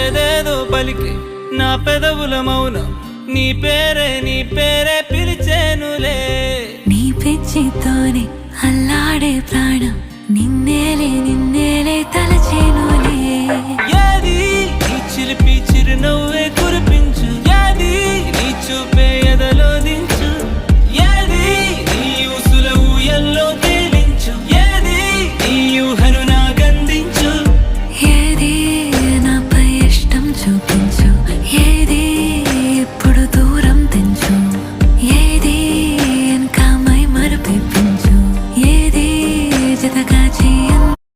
ఏదేదో పలికి నా పెదవుల మౌనం నీ పేరే పిలిచేనులే. నీ పిచ్చితోనే అల్లాడే ప్రాణం నిన్నేలే